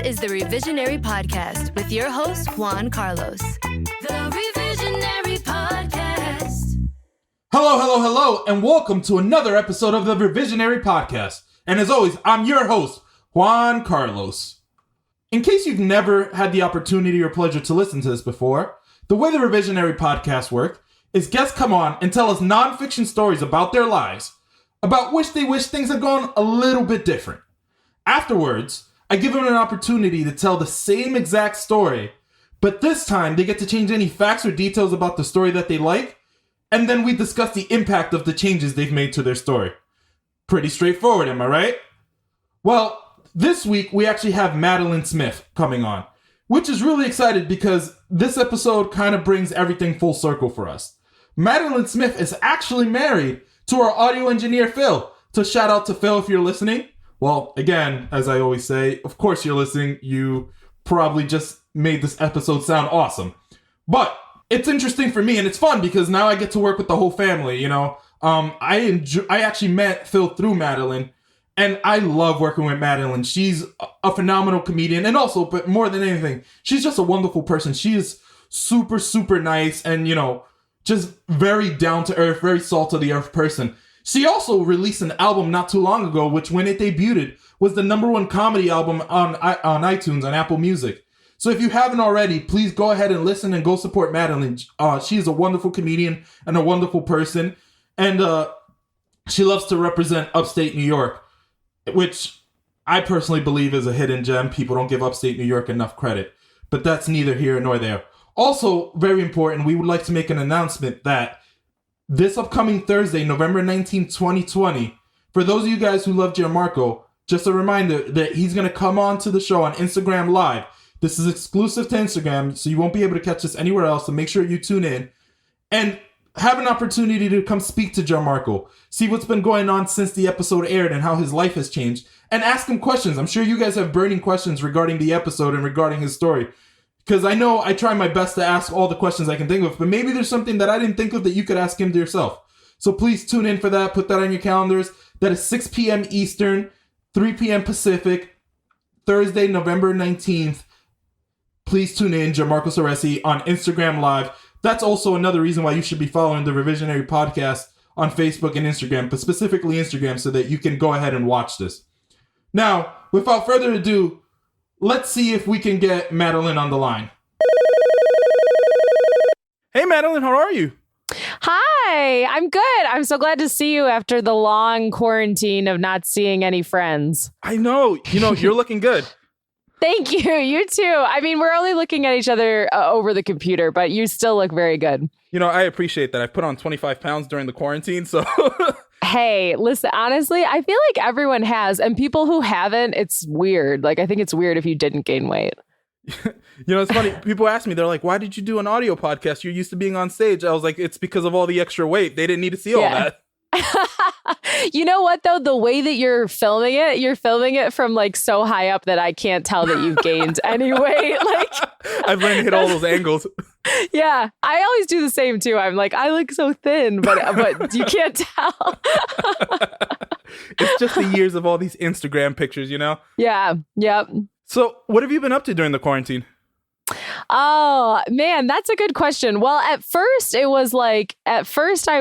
is the Revisionary Podcast with your host, Juan Carlos. The Revisionary Podcast. Hello, and welcome to another episode of the Revisionary Podcast. And as always, I'm your host, Juan Carlos. In case you've never had the opportunity or pleasure to listen to this before, the way the Revisionary Podcast works is guests come on and tell us nonfiction stories about their lives, about which they wish things had gone a little bit different. Afterwards, I give them an opportunity to tell the same exact story, but this time they get to change any facts or details about the story that they like, and then we discuss the impact of the changes they've made to their story. Pretty straightforward, am I right? Well, this week we actually have Madelein Smith coming on, which is really excited because this episode kind of brings everything full circle for us. Madelein Smith is actually married to our audio engineer, Phil. So shout out to Phil if you're listening. Well, again, as I always say, of course you're listening. You probably just made this episode sound awesome. But it's interesting for me and it's fun because now I get to work with the whole family, you know. I actually met Phil through Madelein, and I love working with Madelein. She's a phenomenal comedian, and also, but more than anything, she's just a wonderful person. She is super, super nice and, you know, just very down to earth, very salt of the earth person. She also released an album not too long ago, which when it debuted was the #1 comedy album on iTunes, on Apple Music. So if you haven't already, please go ahead and listen and go support Madelein. She is a wonderful comedian and a wonderful person. And she loves to represent upstate New York, which I personally believe is a hidden gem. People don't give upstate New York enough credit, but that's neither here nor there. Also, very important, we would like to make an announcement that this upcoming Thursday, November 19th, 2020, for those of you guys who love Gianmarco, just a reminder that he's going to come on to the show on Instagram Live. This is exclusive to Instagram, so you won't be able to catch this anywhere else, so make sure you tune in and have an opportunity to come speak to Gianmarco, see what's been going on since the episode aired and how his life has changed, and ask him questions. I'm sure you guys have burning questions regarding the episode and regarding his story. Because I know I try my best to ask all the questions I can think of, but maybe there's something that I didn't think of that you could ask him to yourself. So please tune in for that. Put that on your calendars. That is 6 p.m. Eastern, 3 p.m. Pacific, Thursday, November 19th. Please tune in, Gianmarco Ceresi, on Instagram Live. That's also another reason why you should be following the Revisionary Podcast on Facebook and Instagram, but specifically Instagram, so that you can go ahead and watch this. Now, without further ado, let's see if we can get Madelein on the line. Hey, Madelein, how are you? Hi, I'm good. I'm so glad to see you after the long quarantine of not seeing any friends. I know. You know, you're looking good. Thank you. You too. I mean, we're only looking at each other over the computer, but you still look very good. You know, I appreciate that. I put on 25 pounds during the quarantine, so... Hey, listen, honestly, I feel like everyone has, and people who haven't, it's weird. Like, I think it's weird if you didn't gain weight. You know, it's funny. People ask me, they're like, why did you do an audio podcast? You're used to being on stage. I was like, it's because of all the extra weight. They didn't need to see all that. You know what, though? The way that you're filming it from like so high up that I can't tell that you've gained any weight. Like, I've learned to hit all those angles. Yeah, I always do the same too. I'm like, I look so thin, but you can't tell. It's just the years of all these Instagram pictures, you know? Yeah, yep. So what have you been up to during the quarantine? Oh, man, that's a good question. Well, at first I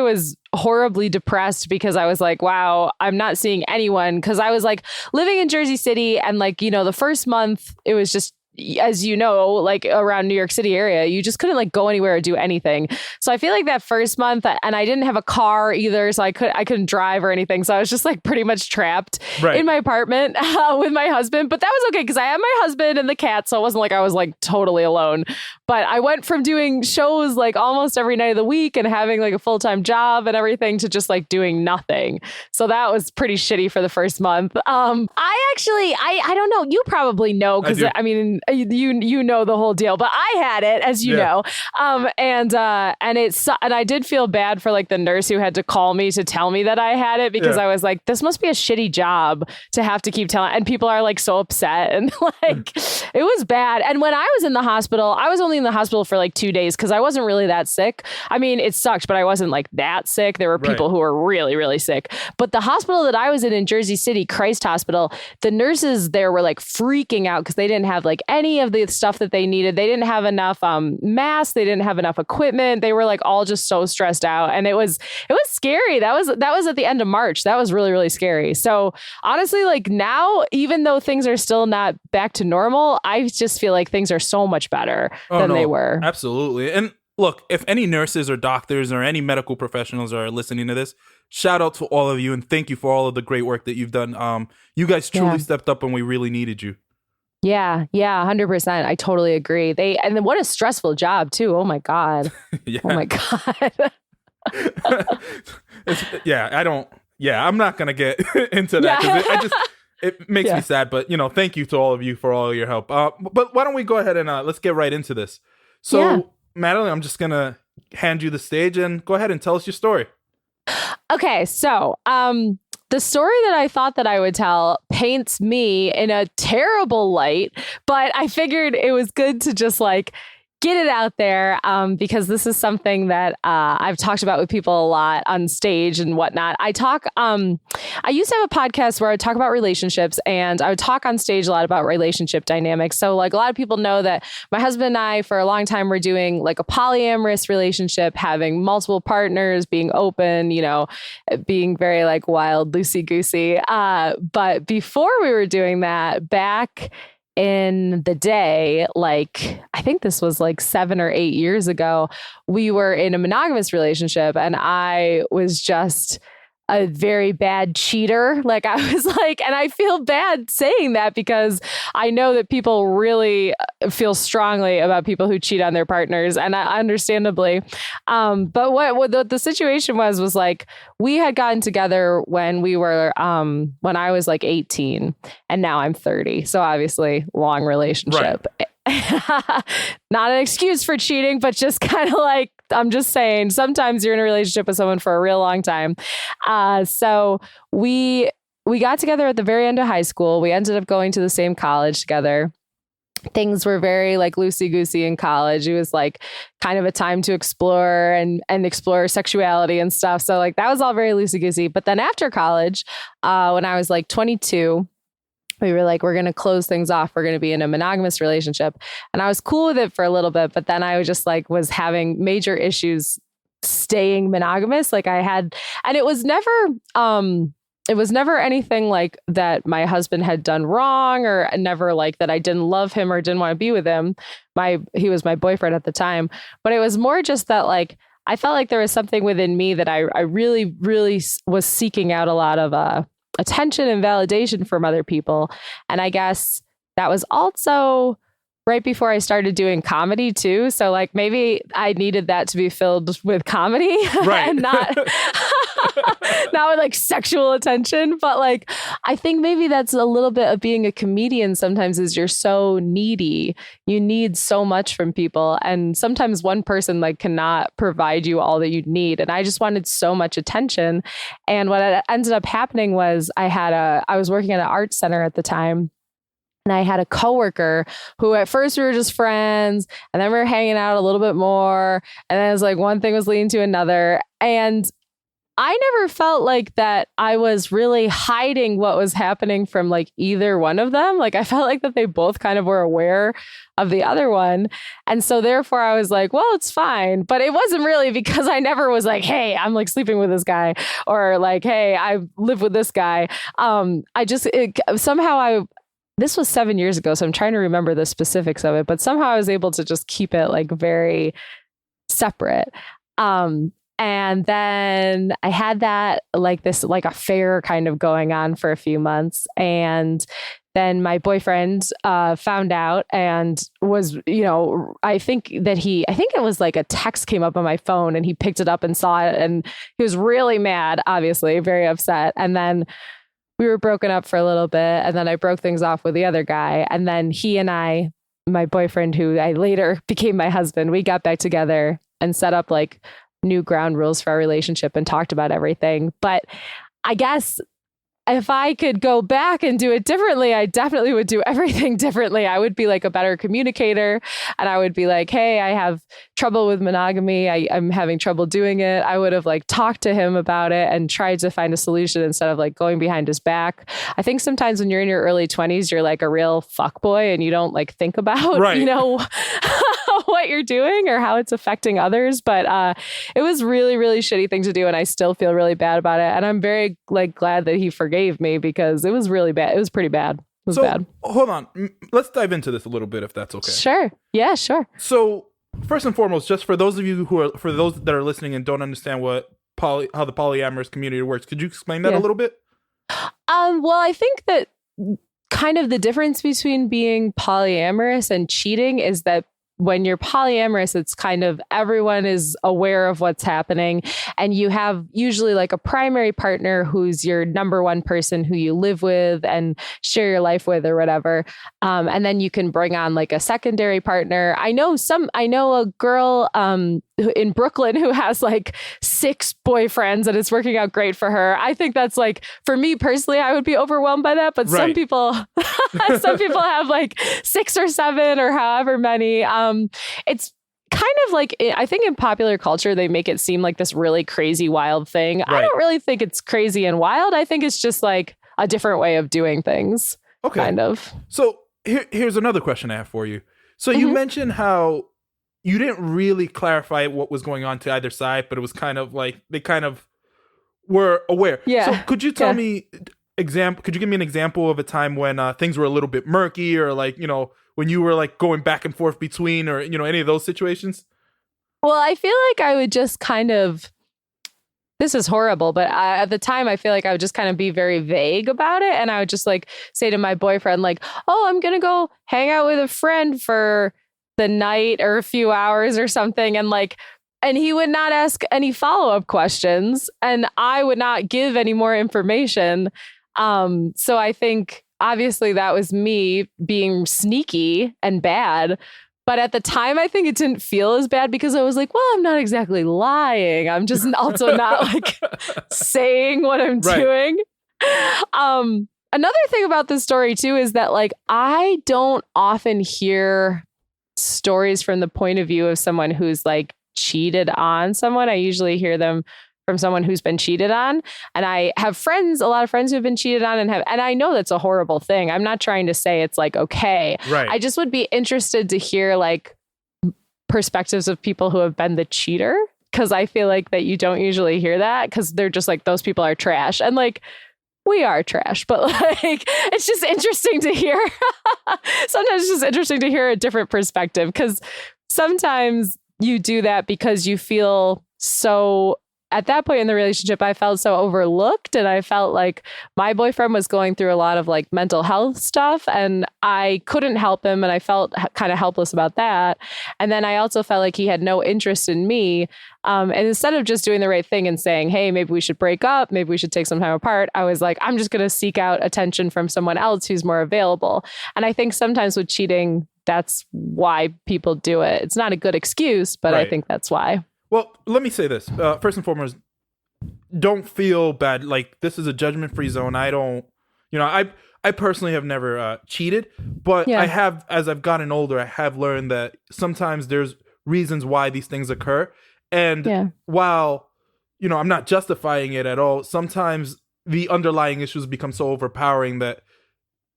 was horribly depressed because I was like, wow, I'm not seeing anyone. Because I was like living in Jersey City and like, you know, the first month it was just, as you know, like around New York City area, you just couldn't like go anywhere or do anything. So I feel like that first month, and I didn't have a car either, so I couldn't drive or anything. So I was just like pretty much trapped in my apartment with my husband. But that was okay because I had my husband and the cat, so it wasn't like I was like totally alone. But I went from doing shows like almost every night of the week and having like a full-time job and everything to just like doing nothing. So that was pretty shitty for the first month. I don't know. You probably know because I mean, you know the whole deal, but I had it, as you know. And I did feel bad for like the nurse who had to call me to tell me that I had it, because I was like, this must be a shitty job to have to keep telling, and people are like so upset, and like it was bad. And when I was in the hospital, I was only in the hospital for like 2 days because I wasn't really that sick. I mean, it sucked, but I wasn't like that sick. There were people who were really, really sick. But the hospital that I was in Jersey City, Christ Hospital, the nurses there were like freaking out because they didn't have like any of the stuff that they needed. They didn't have enough masks. They didn't have enough equipment. They were like all just so stressed out, and it was scary. That was at the end of March. That was really, really scary. So honestly, like now, even though things are still not back to normal, I just feel like things are so much better than they were. Absolutely. And look, if any nurses or doctors or any medical professionals are listening to this, shout out to all of you and thank you for all of the great work that you've done. You guys truly stepped up when we really needed you. Yeah, 100%. I totally agree. And then what a stressful job too. Oh my God. Oh my God. I'm not going to get into that because it makes me sad, but thank you to all of you for all your help. But why don't we go ahead and let's get right into this. So Madelein, I'm just going to hand you the stage and go ahead and tell us your story. Okay. So, the story that I thought that I would tell paints me in a terrible light, but I figured it was good to just like get it out there because this is something that I've talked about with people a lot on stage and whatnot. I used to have a podcast where I would talk about relationships, and I would talk on stage a lot about relationship dynamics. So like a lot of people know that my husband and I, for a long time, were doing like a polyamorous relationship, having multiple partners, being open, being very like wild, loosey-goosey. But before we were doing that, back in the day, like I think this was like 7 or 8 years ago, we were in a monogamous relationship, and I was just a very bad cheater. Like I was like, and I feel bad saying that because I know that people really feel strongly about people who cheat on their partners, and understandably. But what the situation was like, we had gotten together when we were, when I was like 18 and now I'm 30. So obviously long relationship. Right. Not an excuse for cheating, but just kind of like, I'm just saying, sometimes you're in a relationship with someone for a real long time. So we got together at the very end of high school. We ended up going to the same college together. Things were very like loosey-goosey in college. It was like kind of a time to explore and explore sexuality and stuff. So like that was all very loosey-goosey. But then after college, when I was like 22, we were like, we're going to close things off. We're going to be in a monogamous relationship. And I was cool with it for a little bit, but then I was just like, was having major issues staying monogamous. Like I had, and it was never anything like that my husband had done wrong, or never like that I didn't love him or didn't want to be with him. He was my boyfriend at the time, but it was more just that like, I felt like there was something within me that I really, really was seeking out a lot of, attention and validation from other people. And I guess that was also right before I started doing comedy too. So like maybe I needed that to be filled with comedy, right? And not with like sexual attention. But like, I think maybe that's a little bit of being a comedian sometimes, is you're so needy. You need so much from people. And sometimes one person like cannot provide you all that you need. And I just wanted so much attention. And what ended up happening was I was working at an art center at the time. And I had a coworker who at first we were just friends, and then we were hanging out a little bit more. And then it was like one thing was leading to another. And I never felt like that I was really hiding what was happening from like either one of them. Like I felt like that they both kind of were aware of the other one. And so therefore I was like, well, it's fine. But it wasn't really, because I never was like, hey, I'm like sleeping with this guy, or like, hey, I live with this guy. This was 7 years ago, so I'm trying to remember the specifics of it, but somehow I was able to just keep it like very separate. And then I had that like this like affair kind of going on for a few months. And then my boyfriend found out and was, I think it was like a text came up on my phone, and he picked it up and saw it, and he was really mad, obviously very upset. And then we were broken up for a little bit, and then I broke things off with the other guy. And then he and I my boyfriend, who I later became my husband, we got back together and set up like new ground rules for our relationship and talked about everything. But I guess if I could go back and do it differently, I definitely would do everything differently. I would be like a better communicator, and I would be like, hey, I have trouble with monogamy. I'm having trouble doing it. I would have like talked to him about it and tried to find a solution instead of like going behind his back. I think sometimes when you're in your early 20s, you're like a real fuckboy and you don't like think about, what you're doing or how it's affecting others. But it was really, really shitty thing to do. And I still feel really bad about it. And I'm very like glad that he forgave me, because it was really bad. It was pretty bad. It was bad. Hold on. Let's dive into this a little bit, if that's okay. Sure. Yeah, sure. So first and foremost, just for those of you for those that are listening and don't understand how the polyamorous community works, could you explain that a little bit? Well, I think that kind of the difference between being polyamorous and cheating is that when you're polyamorous, it's kind of everyone is aware of what's happening, and you have usually like a primary partner who's your number one person who you live with and share your life with or whatever. And then you can bring on like a secondary partner. I know a girl in Brooklyn who has like 6 boyfriends and it's working out great for her. I think that's like, for me personally, I would be overwhelmed by that. But some people have like 6 or 7 or however many. It's kind of like, I think in popular culture, they make it seem like this really crazy, wild thing. Right. I don't really think it's crazy and wild. I think it's just like a different way of doing things. Okay. Kind of. So here's another question I have for you. So you mentioned how you didn't really clarify what was going on to either side, but it was kind of like they kind of were aware. Yeah. So could you tell me could you give me an example of a time when things were a little bit murky, or like, when you were like going back and forth between, or, any of those situations? Well, I feel like I would just kind of, this is horrible, but at the time I feel like I would just kind of be very vague about it. And I would just like say to my boyfriend, like, oh, I'm going to go hang out with a friend for the night or a few hours or something. And he would not ask any follow-up questions, and I would not give any more information. So I think obviously that was me being sneaky and bad. But at the time, I think it didn't feel as bad because I was like, well, I'm not exactly lying. I'm just also not like saying what I'm doing. Another thing about this story, too, is that like I don't often hear stories from the point of view of someone who's like cheated on someone. I usually hear them from someone who's been cheated on. And I have a lot of friends who've been cheated on, and I know that's a horrible thing. I'm not trying to say it's like, okay. Right. I just would be interested to hear like perspectives of people who have been the cheater, because I feel like that you don't usually hear that, because they're just like, those people are trash. And like, we are trash, but like, it's just interesting to hear. Sometimes it's just interesting to hear a different perspective, because sometimes you do that because you feel so, at that point in the relationship, I felt so overlooked, and I felt like my boyfriend was going through a lot of like mental health stuff, and I couldn't help him, and I felt kind of helpless about that. And then I also felt like he had no interest in me. And instead of just doing the right thing and saying, hey, maybe we should break up, maybe we should take some time apart, I was like, I'm just going to seek out attention from someone else who's more available. And I think sometimes with cheating, that's why people do it. It's not a good excuse, but I think that's why. Well, let me say this. First and foremost, don't feel bad. Like, this is a judgment-free zone. I don't, I personally have never cheated, but I have, as I've gotten older, I have learned that sometimes there's reasons why these things occur. And while, I'm not justifying it at all, sometimes the underlying issues become so overpowering that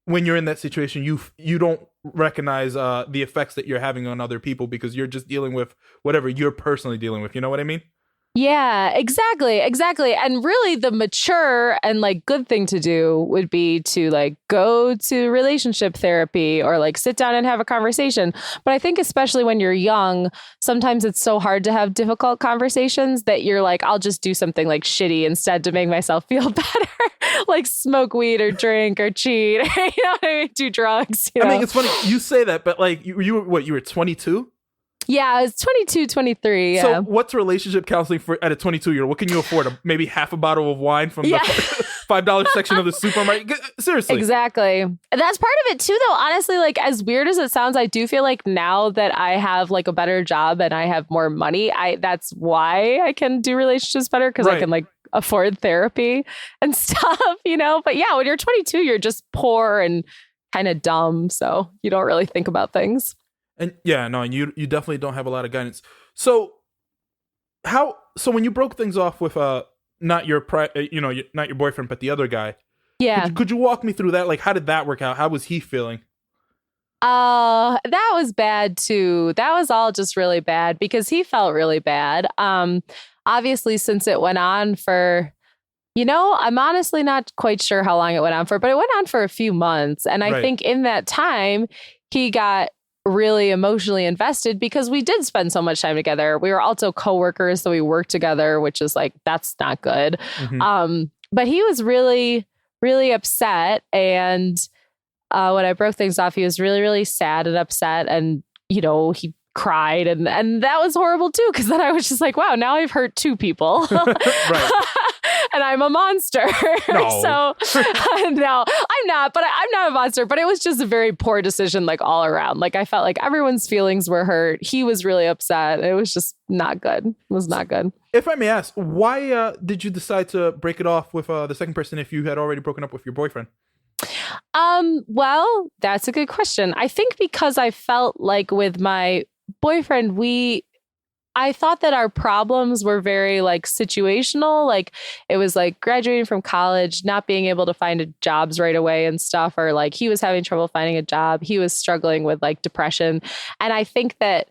when you're in that situation, you don't recognize the effects that you're having on other people, because you're just dealing with whatever you're personally dealing with. You know what I mean? Yeah, exactly. And really the mature and like good thing to do would be to like go to relationship therapy or like sit down and have a conversation. But I think especially when you're young, sometimes it's so hard to have difficult conversations that you're like, I'll just do something like shitty instead to make myself feel better. Like smoke weed or drink or cheat, do drugs. I mean, it's funny you say that, but like you were 22? Yeah, I was 22, 23. Yeah. So what's relationship counseling for at a 22-year-old? What can you afford? Maybe half a bottle of wine from the $5 section of the supermarket. Seriously. Exactly. And that's part of it too, though. Honestly, like as weird as it sounds, I do feel like now that I have like a better job and I have more money, that's why I can do relationships better, because I can like afford therapy and stuff, you know? But yeah, when you're 22, you're just poor and kind of dumb. So you don't really think about things. And and you definitely don't have a lot of guidance. So when you broke things off with not your not your boyfriend, but the other guy. Yeah. Could you walk me through that? Like, how did that work out? How was he feeling? That was bad too. That was all just really bad because he felt really bad. Obviously, since it went on for, I'm honestly not quite sure how long it went on for, but it went on for a few months. And I think in that time, he got really emotionally invested because we did spend so much time together. We were also coworkers, so we worked together, which is like, that's not good. Mm-hmm. But he was really, really upset. And when I broke things off, he was really, really sad and upset. And, he cried and that was horrible too, because then I was just like, wow, now I've hurt two people. And I'm a monster. No. So no, I'm not, but I'm not a monster, but it was just a very poor decision, like all around. Like I felt like everyone's feelings were hurt. He was really upset. It was just not good. It was not good. If I may ask, why did you decide to break it off with the second person if you had already broken up with your boyfriend? Well, that's a good question. I think because I felt like with my boyfriend, I thought that our problems were very like situational. Like it was like graduating from college, not being able to find jobs right away and stuff, or like he was having trouble finding a job. He was struggling with like depression. And I think that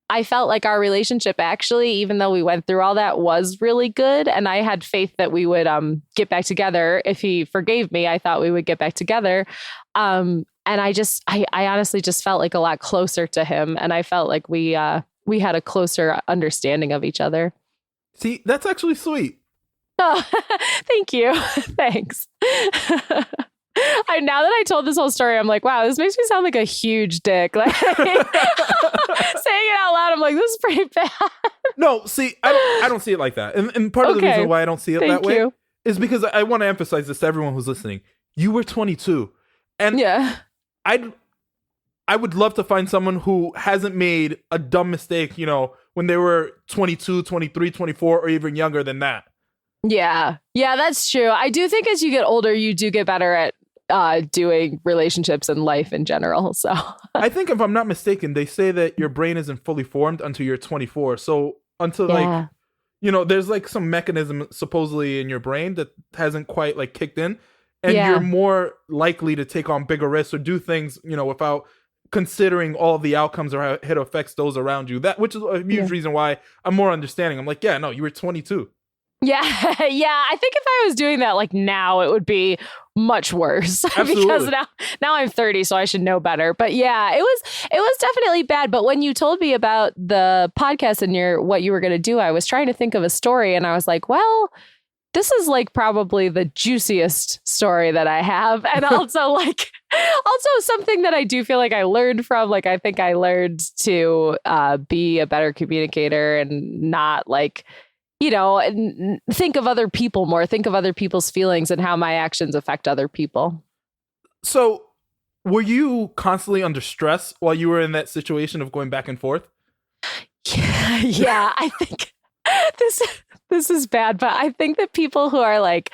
I felt like our relationship actually, even though we went through all that, was really good. And I had faith that we would get back together. If he forgave me, I thought we would get back together. And I honestly just felt like a lot closer to him. And I felt like we had a closer understanding of each other. See, that's actually sweet. Oh, thank you. Thanks. Now that I told this whole story, I'm like, wow, this makes me sound like a huge dick. Like saying it out loud, I'm like, this is pretty bad. No, see, I don't see it like that. And part of the reason why I don't see it that way is because I want to emphasize this to everyone who's listening. You were 22. And yeah. I would love to find someone who hasn't made a dumb mistake, when they were 22, 23, 24, or even younger than that. Yeah. Yeah, that's true. I do think as you get older, you do get better at doing relationships and life in general. So I think if I'm not mistaken, they say that your brain isn't fully formed until you're 24. So until there's like some mechanism supposedly in your brain that hasn't quite like kicked in. And you're more likely to take on bigger risks or do things, without considering all the outcomes or how it affects those around you. Which is a huge reason why I'm more understanding. I'm like, yeah, no, you were 22. Yeah. Yeah. I think if I was doing that like now, it would be much worse. Because now I'm 30, so I should know better. But yeah, it was definitely bad. But when you told me about the podcast and what you were going to do, I was trying to think of a story and I was like, well, this is like probably the juiciest story that I have. And also something that I do feel like I learned from. Like, I think I learned to be a better communicator and not like, think of other people more, think of other people's feelings and how my actions affect other people. So were you constantly under stress while you were in that situation of going back and forth? Yeah, I think this is bad, but I think that people who are like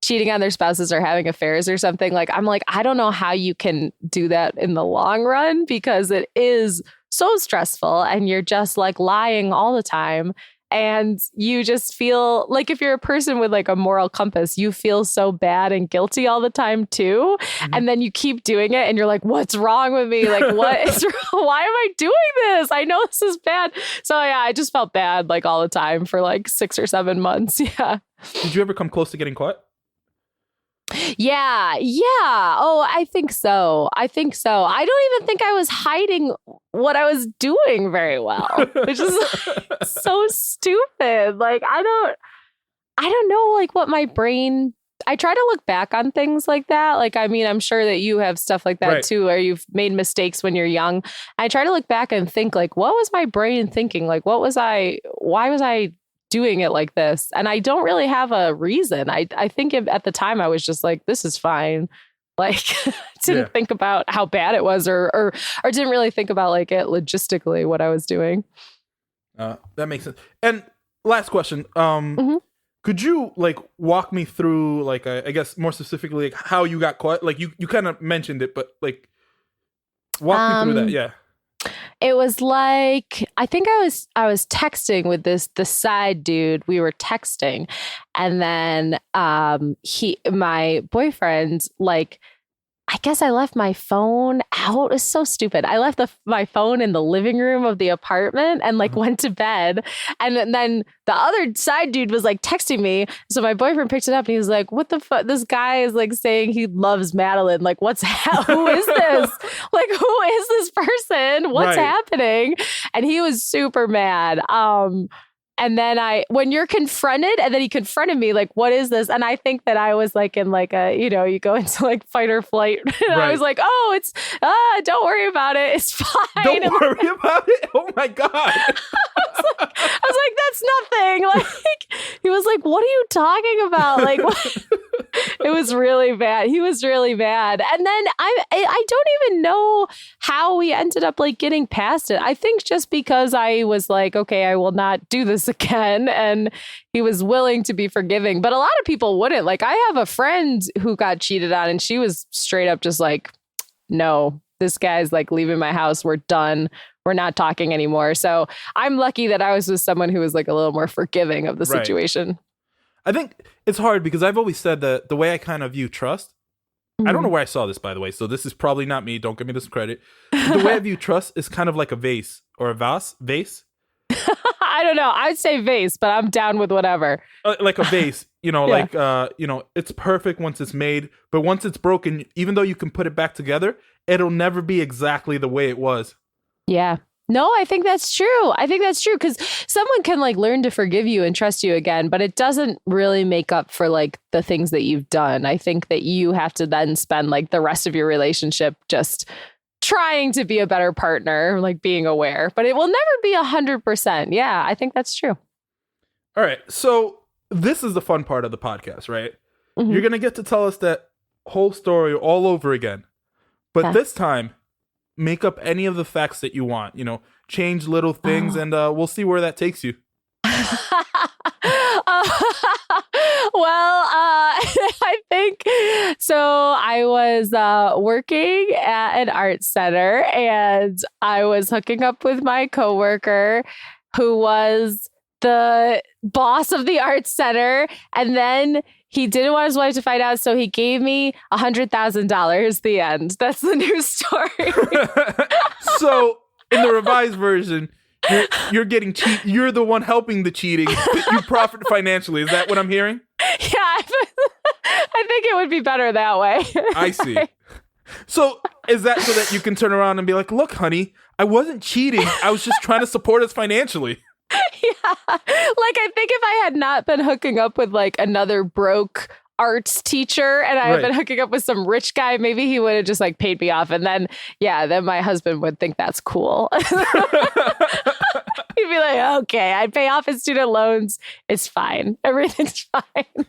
cheating on their spouses or having affairs or something, like, I'm like, I don't know how you can do that in the long run because it is so stressful and you're just like lying all the time. And you just feel like if you're a person with like a moral compass, you feel so bad and guilty all the time too. Mm-hmm. And then you keep doing it and you're like, what's wrong with me? Like, what is wrong? Why am I doing this? I know this is bad. So yeah, I just felt bad like all the time for like 6 or 7 months. Yeah. Did you ever come close to getting caught? Yeah. Oh, I think so. I don't even think I was hiding what I was doing very well, which is so stupid. Like, I don't know, like what my brain, I try to look back on things like that. Like, I mean, I'm sure that you have stuff like that too, where you've made mistakes when you're young. I try to look back and think like, what was my brain thinking? Like, why was I doing it like this. And I don't really have a reason. I think at the time I was just like, this is fine. Like, didn't think about how bad it was or didn't really think about like it logistically, what I was doing. That makes sense. And last question. Could you like walk me through like, I guess more specifically, like how you got caught? Like you kind of mentioned it, but like walk me through that. Yeah. It was like, I think I was texting with the side dude. We were texting, and then my boyfriend, like, I guess I left my phone out. It's so stupid. I left my phone in the living room of the apartment and like went to bed. And then the other side dude was like texting me. So my boyfriend picked it up and he was like, what the fuck? This guy is like saying he loves Madelein. Like, who is this? Like, who is this person? What's happening? And he was super mad. And then when you're confronted, and then he confronted me, like, what is this? And I think that I was like in like you go into like fight or flight. And I was like, oh, don't worry about it. It's fine. Don't worry about it. Oh my God. I was like, that's nothing. Like, he was like, what are you talking about? Like, what? It was really bad. He was really bad. And then I don't even know how we ended up like getting past it. I think just because I was like, okay, I will not do this again. And he was willing to be forgiving. But a lot of people wouldn't. Like, I have a friend who got cheated on and she was straight up just like, no, this guy's like leaving my house. We're done. We're not talking anymore. So I'm lucky that I was with someone who was like a little more forgiving of the situation. I think it's hard because I've always said that the way I kind of view trust, I don't know where I saw this, by the way, so this is probably not me. Don't give me this credit. The way I view trust is kind of like a vase or a vase. I don't know. I'd say vase, but I'm down with whatever. Like a vase, like, it's perfect once it's made, but once it's broken, even though you can put it back together, it'll never be exactly the way it was. Yeah. No, I think that's true. Because someone can like learn to forgive you and trust you again, but it doesn't really make up for like the things that you've done. I think that you have to then spend like the rest of your relationship just trying to be a better partner, like being aware, but it will never be 100%. Yeah, I think that's true. All right. So this is the fun part of the podcast, right? Mm-hmm. You're going to get to tell us that whole story all over again. But this time, make up any of the facts that you want, change little things, and we'll see where that takes you. I think so. I was working at an art center and I was hooking up with my coworker who was the boss of the art center. And then he didn't want his wife to find out, so he gave me $100,000. The end. That's the news story. So, in the revised version, you're getting cheat. You're the one helping the cheating. You profit financially. Is that what I'm hearing? Yeah, I think it would be better that way. I see. So, is that so that you can turn around and be like, "Look, honey, I wasn't cheating. I was just trying to support us financially." Yeah. Like, I think if I had not been hooking up with like another broke arts teacher and I had been hooking up with some rich guy, maybe he would have just like paid me off. And then, then my husband would think that's cool. He'd be like, okay, I'd pay off his student loans. It's fine. Everything's fine.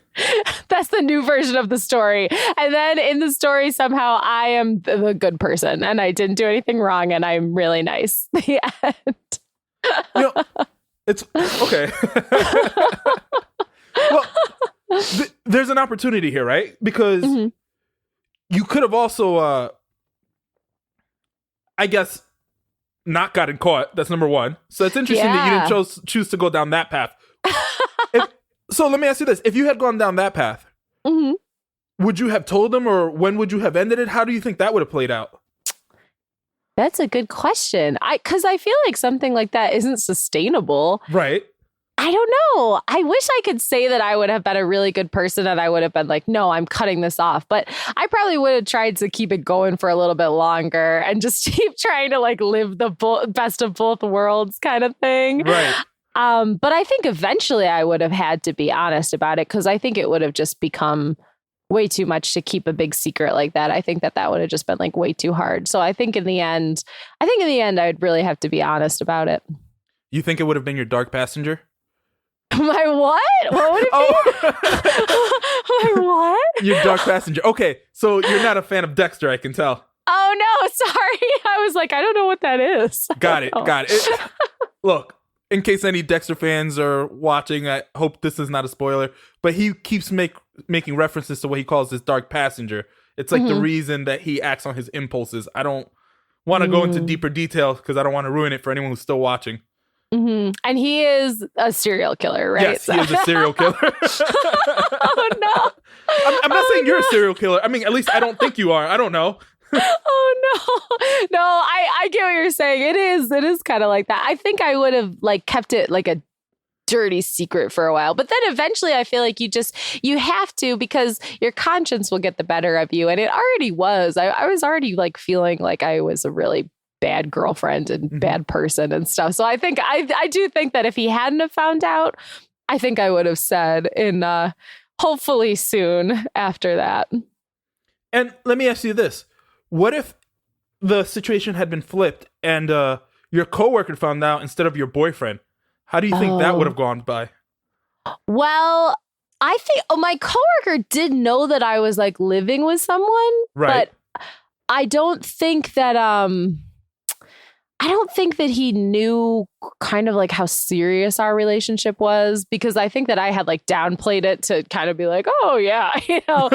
That's the new version of the story. And then in the story, somehow I am the good person and I didn't do anything wrong and I'm really nice. The end. It's okay. Well, there's an opportunity here, right? Because you could have also, I guess, not gotten caught. That's number one. So it's interesting that you didn't choose to go down that path. So let me ask you this. If you had gone down that path, would you have told them, or when would you have ended it? How do you think that would have played out? That's a good question. Because I feel like something like that isn't sustainable. Right. I don't know. I wish I could say that I would have been a really good person and I would have been like, no, I'm cutting this off. But I probably would have tried to keep it going for a little bit longer and just keep trying to like live the best of both worlds kind of thing. Right. But I think eventually I would have had to be honest about it because I think it would have just become way too much to keep a big secret like that. I think that would have just been like way too hard. So I think in the end, I'd really have to be honest about it. You think it would have been your dark passenger? My what? What would it be? My what? Your dark passenger. Okay, so you're not a fan of Dexter, I can tell. Oh, no, sorry. I was like, I don't know what that is. Got it. Look, in case any Dexter fans are watching, I hope this is not a spoiler, but he keeps making references to what he calls his dark passenger. It's like the reason that he acts on his impulses. I don't want to go into deeper detail because I don't want to ruin it for anyone who's still watching. Mm-hmm. And he is a serial killer, right? Yes, he is a serial killer. Oh, no. I'm not saying you're a serial killer. I mean, at least I don't think you are. I don't know. Oh, no. I get what you're saying. It is kind of like that. I think I would have like kept it like a dirty secret for a while. But then eventually I feel like you have to, because your conscience will get the better of you. And it already was. I was already like feeling like I was a really bad girlfriend and bad person and stuff. So I think I do think that if he hadn't have found out, I think I would have said in hopefully soon after that. And let me ask you this. What if the situation had been flipped and your coworker found out instead of your boyfriend? How do you think that would have gone by? Well, I think my coworker did know that I was like living with someone, right? But I don't think that he knew kind of like how serious our relationship was, because I think that I had like downplayed it to kind of be like, oh yeah, you know.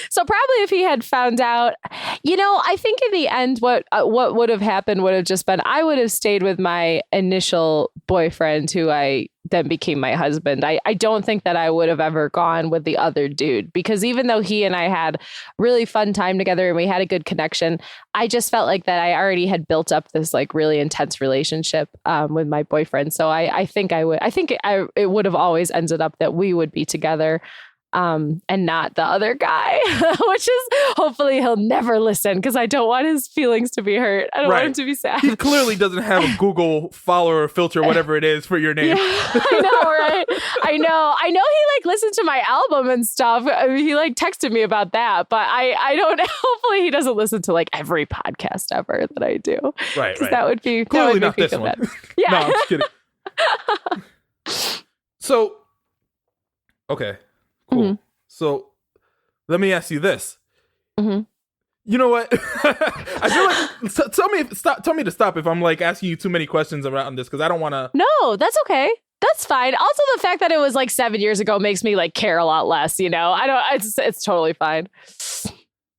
So probably if he had found out, you know, I think in the end, what would have happened would have just been I would have stayed with my initial boyfriend, who I then became my husband. I don't think that I would have ever gone with the other dude, because even though he and I had really fun time together and we had a good connection, I just felt like that I already had built up this like really intense relationship with my boyfriend. So I think it would have always ended up that we would be together. And not the other guy, which is hopefully he'll never listen, because I don't want his feelings to be hurt. I don't want him to be sad. He clearly doesn't have a Google follower filter, whatever it is, for your name. Yeah, I know, right? I know he like listened to my album and stuff. I mean, he like texted me about that, but I don't. Hopefully he doesn't listen to like every podcast ever that I do. Right. That would be clearly not this one. Yeah. No, I'm just kidding. So, okay. Cool. Mm-hmm. So let me ask you this. Mm-hmm. You know what? I feel like tell me to stop if I'm like asking you too many questions around this, because I don't want to. No, that's okay. That's fine. Also, the fact that it was like 7 years ago makes me like care a lot less. You know, it's totally fine.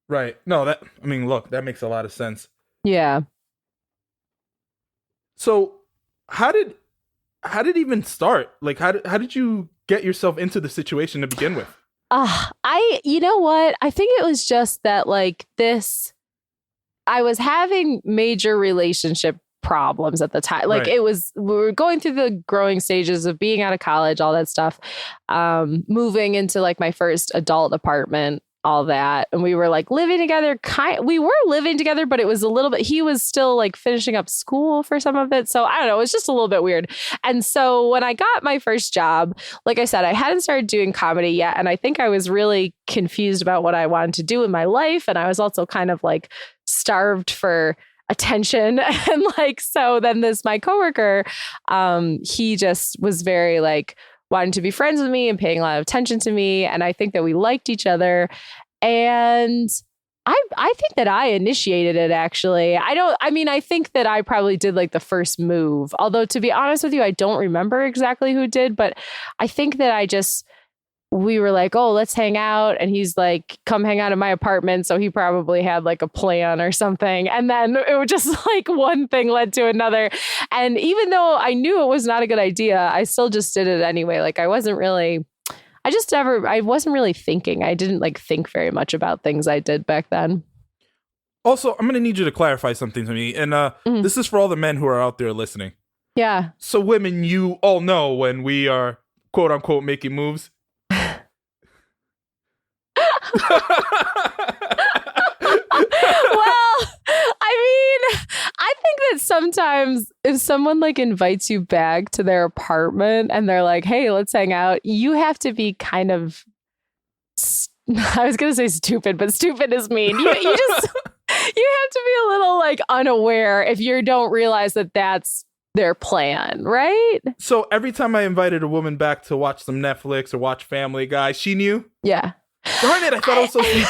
Right. No, look, that makes a lot of sense. Yeah. So how did it even start? Like, how did you get yourself into the situation to begin with? You know what? I think it was just that like I was having major relationship problems at the time. Like we were going through the growing stages of being out of college, all that stuff, moving into like my first adult apartment, all that. And we were like living together. We were living together, but it was a little bit, he was still like finishing up school for some of it. So I don't know, it was just a little bit weird. And so when I got my first job, like I said, I hadn't started doing comedy yet. And I think I was really confused about what I wanted to do with my life. And I was also kind of like starved for attention. And like, so then my coworker, he just was very like, wanting to be friends with me and paying a lot of attention to me. And I think that we liked each other. And I think that I initiated it, actually. I think that I probably did like the first move. Although, to be honest with you, I don't remember exactly who did. But I think that we were like, oh, let's hang out. And he's like, come hang out in my apartment. So he probably had like a plan or something. And then it was just like one thing led to another. And even though I knew it was not a good idea, I still just did it anyway. Like I wasn't really thinking. I didn't like think very much about things I did back then. Also, I'm going to need you to clarify something to me. And this is for all the men who are out there listening. Yeah. So women, you all know when we are quote unquote making moves. Well, I think that sometimes if someone like invites you back to their apartment and they're like, hey, let's hang out, you have to be kind of, I was going to say stupid, but stupid is mean. You just, you have to be a little like unaware if you don't realize that that's their plan, right? So every time I invited a woman back to watch some Netflix or watch Family Guy, she knew? Yeah. Darn it, I thought I was so sneaky.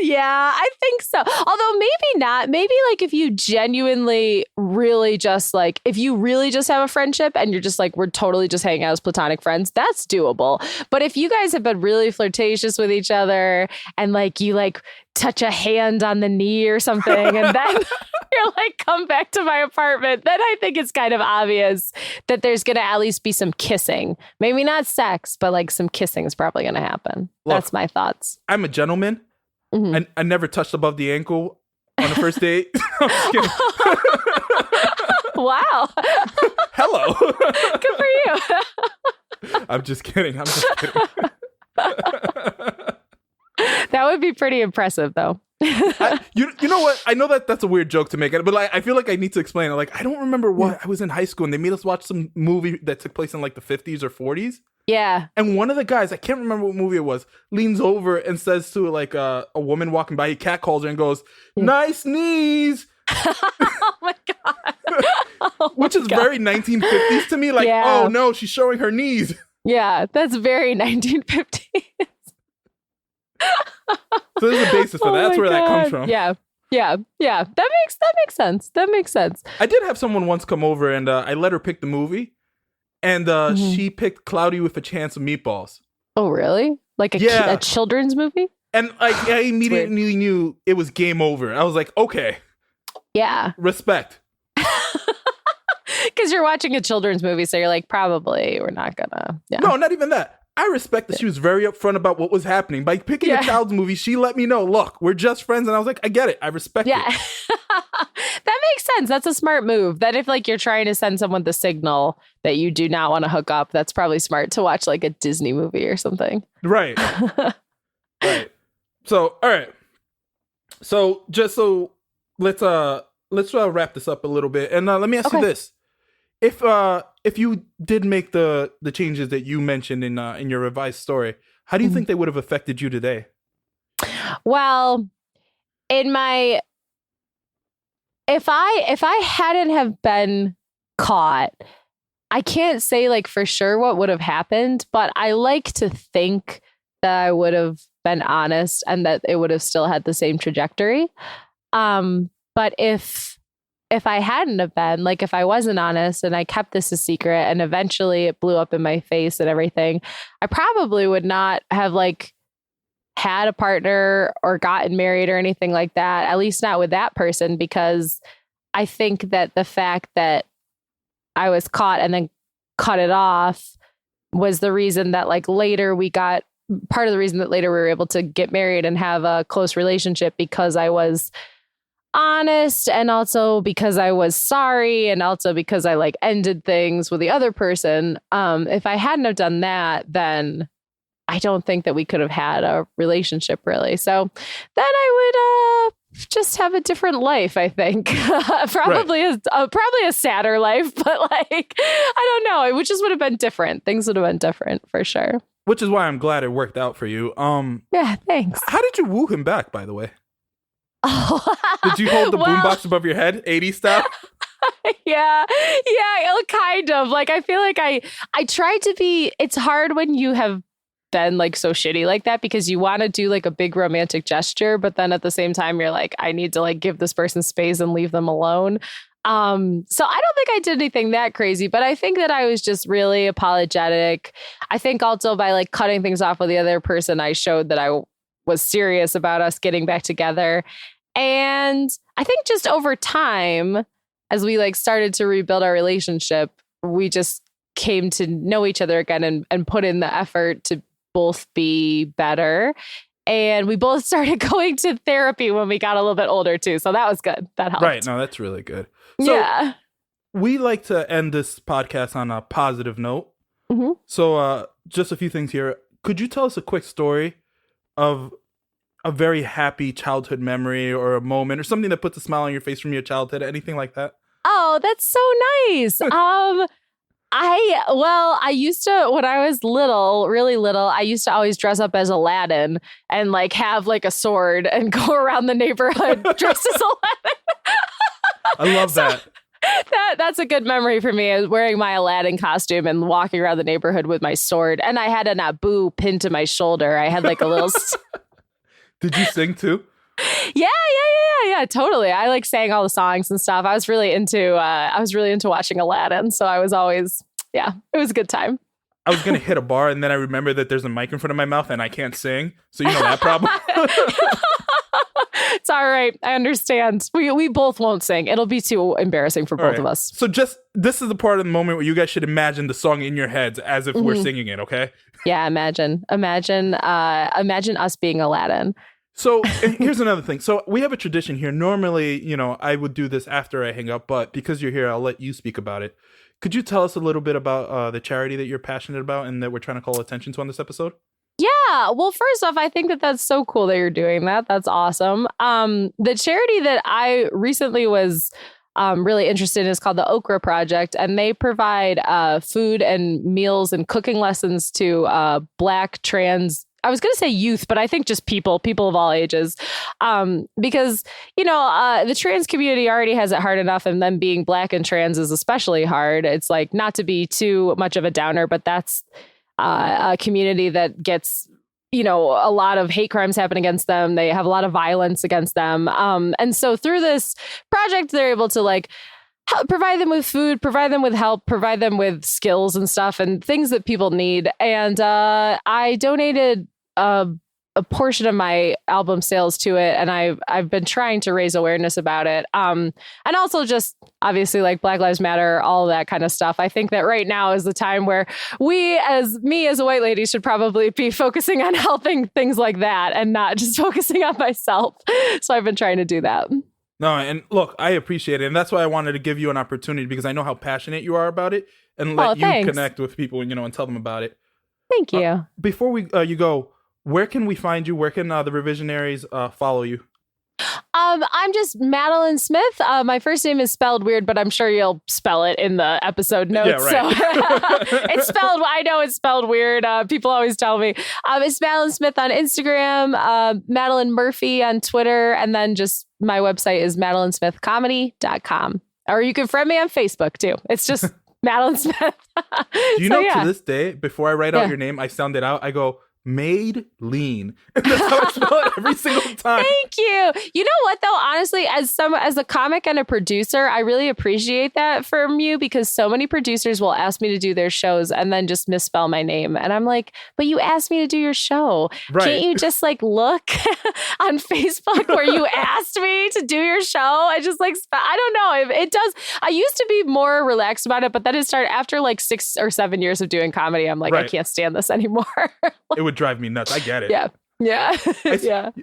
Yeah, I think so. Although maybe not. Maybe like if you genuinely really just like, if you really just have a friendship and you're just like, we're totally just hanging out as platonic friends, that's doable. But if you guys have been really flirtatious with each other and like you like touch a hand on the knee or something and then you're like, come back to my apartment, then I think it's kind of obvious that there's going to at least be some kissing. Maybe not sex, but like some kissing is probably going to happen. Look, that's my thoughts. I'm a gentleman. Mm-hmm. I never touched above the ankle on the first date. I'm just kidding. Wow. Hello. Good for you. I'm just kidding. That would be pretty impressive, though. You know what? I know that's a weird joke to make, but like, I feel like I need to explain it. Like, I don't remember what I was in high school and they made us watch some movie that took place in like the 50s or 40s. Yeah. And one of the guys, I can't remember what movie it was, leans over and says to like a woman walking by, he catcalls her and goes, "Nice knees." Oh my God. Which is very 1950s to me. Like, oh no, she's showing her knees. Yeah, that's very 1950s. So there's a basis for that. That's where that comes from. Yeah. That makes sense. That makes sense. I did have someone once come over and I let her pick the movie. And she picked Cloudy with a Chance of Meatballs. Oh, really? Like a children's movie? And like I immediately knew it was game over. I was like, okay. Yeah. Respect. Because you're watching a children's movie, so you're like, probably we're not gonna. Yeah. No, not even that. I respect that she was very upfront about what was happening. By picking a child's movie, she let me know, look, we're just friends. And I was like, I get it. I respect it. That makes sense. That's a smart move. That if like you're trying to send someone the signal that you do not want to hook up, that's probably smart to watch like a Disney movie or something. Right. Right. So, all right. So let's wrap this up a little bit. And let me ask you this. If you did make the changes that you mentioned in your revised story, how do you think they would have affected you today? Well, if I hadn't have been caught, I can't say like for sure what would have happened, but I like to think that I would have been honest and that it would have still had the same trajectory. But if I hadn't have been, like if I wasn't honest and I kept this a secret and eventually it blew up in my face and everything, I probably would not have like had a partner or gotten married or anything like that, at least not with that person, because I think that the fact that I was caught and then cut it off was the reason that like later part of the reason that later we were able to get married and have a close relationship, because I was honest and also because I was sorry and also because I like ended things with the other person. If I hadn't have done that, then I don't think that we could have had a relationship really. So then I would just have a different life, I think. Probably a sadder life, but like, I don't know. It just would have been different. Things would have been different for sure. Which is why I'm glad it worked out for you. Yeah, thanks. How did you woo him back, by the way? Did you hold the boombox above your head, 80s style? Yeah, kind of. Like, I feel like I tried to be, it's hard when you have been like so shitty like that because you want to do like a big romantic gesture, but then at the same time, you're like, I need to like give this person space and leave them alone. So I don't think I did anything that crazy, but I think that I was just really apologetic. I think also by like cutting things off with the other person, I showed that I was serious about us getting back together. And I think just over time, as we like started to rebuild our relationship, we just came to know each other again and put in the effort to both be better. And we both started going to therapy when we got a little bit older too. So that was good. That helped. Right. No, that's really good. So yeah. We like to end this podcast on a positive note. Mm-hmm. So just a few things here. Could you tell us a quick story of a very happy childhood memory or a moment or something that puts a smile on your face from your childhood? Anything like that? Oh, that's so nice. I used to, when I was really little, I used to always dress up as Aladdin and like have like a sword and go around the neighborhood dressed as Aladdin. I love that. That's a good memory for me, is wearing my Aladdin costume and walking around the neighborhood with my sword. And I had an Abu pinned to my shoulder. I had like a little... Did you sing too? Yeah, totally. I like sang all the songs and stuff. I was really into watching Aladdin. So I was always, it was a good time. I was going to hit a bar and then I remember that there's a mic in front of my mouth and I can't sing. So you know that problem. It's all right. I understand. We both won't sing. It'll be too embarrassing for both of us. So this is the part of the moment where you guys should imagine the song in your heads as if we're singing it, okay? Yeah, imagine us being Aladdin. So here's another thing. So we have a tradition here. Normally, I would do this after I hang up, but because you're here, I'll let you speak about it. Could you tell us a little bit about the charity that you're passionate about and that we're trying to call attention to on this episode? Yeah. Well, first off, I think that that's so cool that you're doing that. That's awesome. The charity that I recently was really interested in is called the Okra Project, and they provide food and meals and cooking lessons to Black, trans, I was going to say youth, but I think just people of all ages, because, the trans community already has it hard enough. And then being Black and trans is especially hard. It's like, not to be too much of a downer, but that's a community that gets, a lot of hate crimes happen against them. They have a lot of violence against them. And so through this project, they're able to provide them with food, provide them with help, provide them with skills and stuff and things that people need. And I donated a portion of my album sales to it, and I've been trying to raise awareness about it. And also just obviously Black Lives Matter, all of that kind of stuff. I think that right now is the time where me as a white lady should probably be focusing on helping things like that and not just focusing on myself. So I've been trying to do that. No, and look, I appreciate it. And that's why I wanted to give you an opportunity, because I know how passionate you are about it, and let you connect with people, and tell them about it. Thank you. Before you go, where can we find you? Where can the Revisionaries follow you? I'm just Madelein Smith. My first name is spelled weird, but I'm sure you'll spell it in the episode notes. Yeah, right. So it's spelled, I know it's spelled weird. People always tell me. It's Madelein Smith on Instagram, Madeleine Murphy on Twitter, and then just my website is madeleinsmithcomedy.com. Or you can friend me on Facebook too. It's just Madelein Smith. Do you know to this day, before I write out your name, I sound it out. I go, Made lean. And that's how I spell it every single time. Thank you. You know what though? Honestly, as a comic and a producer, I really appreciate that from you, because so many producers will ask me to do their shows and then just misspell my name. And I'm like, but you asked me to do your show. Right. Can't you just look on Facebook where you asked me to do your show? I just I don't know. It does. I used to be more relaxed about it, but then it started after 6 or 7 years of doing comedy. I'm like, right. I can't stand this anymore. It would drive me nuts. I get it. Yeah. Yeah.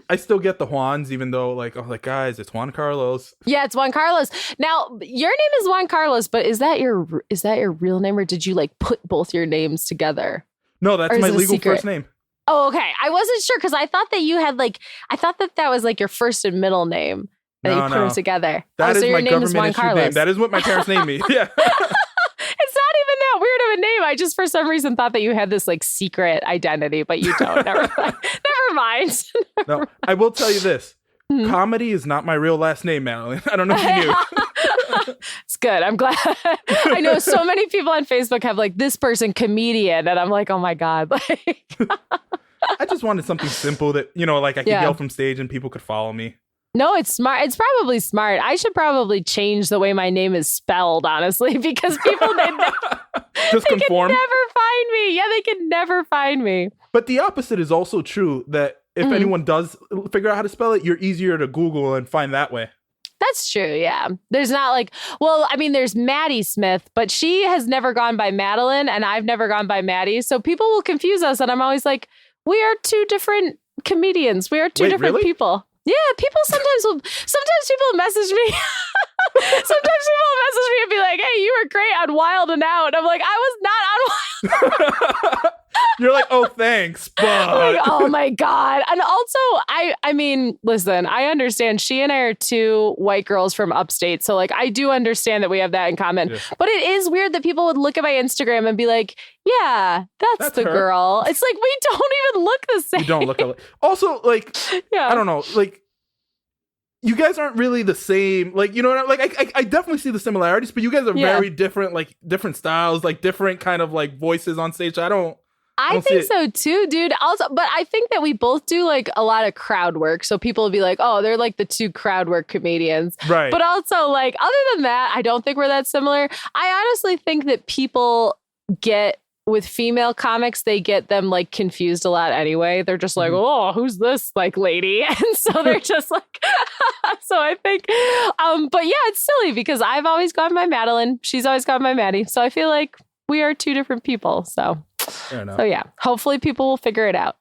I still get the Juans, even though guys, it's Juan Carlos. Yeah, it's Juan Carlos. Now, your name is Juan Carlos, but is that your real name, or did you put both your names together? No, that's my legal first name. Oh, okay. I wasn't sure, because I thought that you had I thought that was your first and middle name, and you put them together. That is so your my name is Juan government-issued Carlos. name. That is what my parents named me. Yeah. It's not even that weird of a name. I just for some reason thought that you had this secret identity, but you don't. Never mind. No, I will tell you this. Comedy is not my real last name, Madeleine. I don't know if you knew. It's good. I'm glad. I know so many people on Facebook have this person comedian, and I'm like, oh my God. I just wanted something simple that, I could yell from stage and people could follow me. No, it's smart. It's probably smart. I should probably change the way my name is spelled, honestly, because people just conform. Can never find me. Yeah, they can never find me. But the opposite is also true, that if anyone does figure out how to spell it, you're easier to Google and find that way. That's true. Yeah. There's not there's Maddie Smith, but she has never gone by Madeleine and I've never gone by Maddie. So people will confuse us. And I'm always like, we are two different comedians. We are two different people. Yeah, people sometimes people message me. Sometimes people message me and be like, hey, you were great on Wild and Out. And I'm like, I was not on Wild. You're like, oh, thanks. But oh my God. And also, I mean, listen, I understand she and I are two white girls from upstate. So I do understand that we have that in common. Yeah. But it is weird that people would look at my Instagram and be like, yeah, that's the her. Girl. It's we don't even look the same. You don't look alike. Also, I don't know, you guys aren't really the same. Like, you know what I definitely see the similarities, but you guys are very different, like different styles, like different kind of like voices on stage. I think so too, dude. Also, but I think that we both do like a lot of crowd work. So people will be like, oh, they're like the two crowd work comedians. Right. But also, like, other than that, I don't think we're that similar. I honestly think that people get with female comics, they get them like confused a lot anyway. They're just like, oh, who's this like lady? And so they're just like, so I think, but yeah, it's silly because I've always gone by Madeleine. She's always gone by Maddie. So I feel like we are two different people. So yeah, hopefully people will figure it out.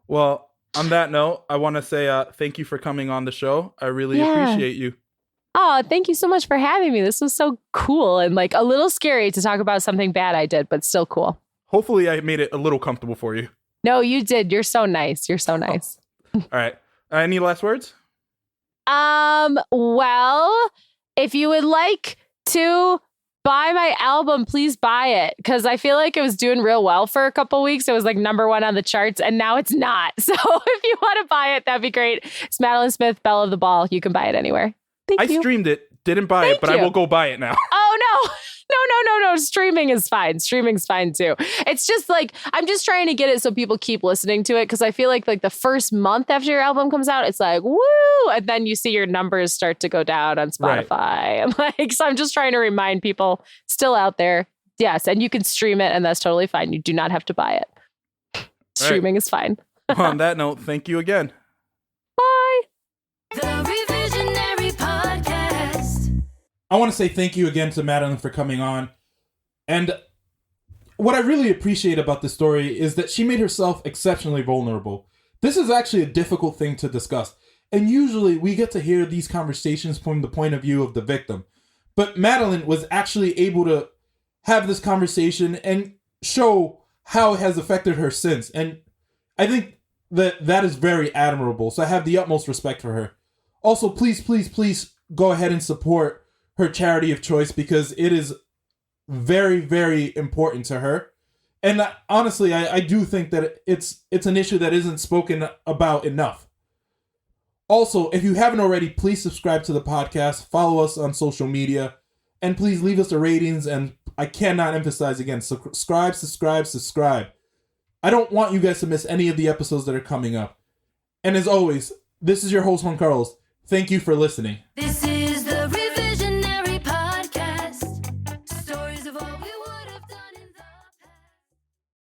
Well, on that note, I want to say thank you for coming on the show. I really appreciate you. Oh, thank you so much for having me. This was so cool and like a little scary to talk about something bad I did, but still cool. Hopefully I made it a little comfortable for you. No, you did. You're so nice. You're so nice. All right. Any last words? Well, if you would like to buy my album, please buy it. Because I feel like it was doing real well for a couple weeks. It was like #1 on the charts and now it's not. So if you want to buy it, that'd be great. It's Madeleine Smith, Belle of the Ball. You can buy it anywhere. Thank you. I streamed it, didn't buy it, but I will go buy it now. Oh, no. No. Streaming is fine. Streaming's fine too. It's just like, I'm just trying to get it so people keep listening to it. Cause I feel like the first month after your album comes out, it's like, woo. And then you see your numbers start to go down on Spotify. Right. And so I'm just trying to remind people still out there. Yes. And you can stream it and that's totally fine. You do not have to buy it. Streaming is fine. On that note, thank you again. Bye. The Revisionary Podcast. I want to say thank you again to Madeleine for coming on. And what I really appreciate about this story is that she made herself exceptionally vulnerable. This is actually a difficult thing to discuss. And usually we get to hear these conversations from the point of view of the victim. But Madeleine was actually able to have this conversation and show how it has affected her since. And I think that is very admirable. So I have the utmost respect for her. Also, please go ahead and support her charity of choice because it is very, very important to her. And honestly, I do think that it's an issue that isn't spoken about enough. Also, if you haven't already, please subscribe to the podcast, follow us on social media, and please leave us a ratings. And I cannot emphasize again, subscribe. I don't want you guys to miss any of the episodes that are coming up. And as always, this is your host, Juan Carlos. Thank you for listening. This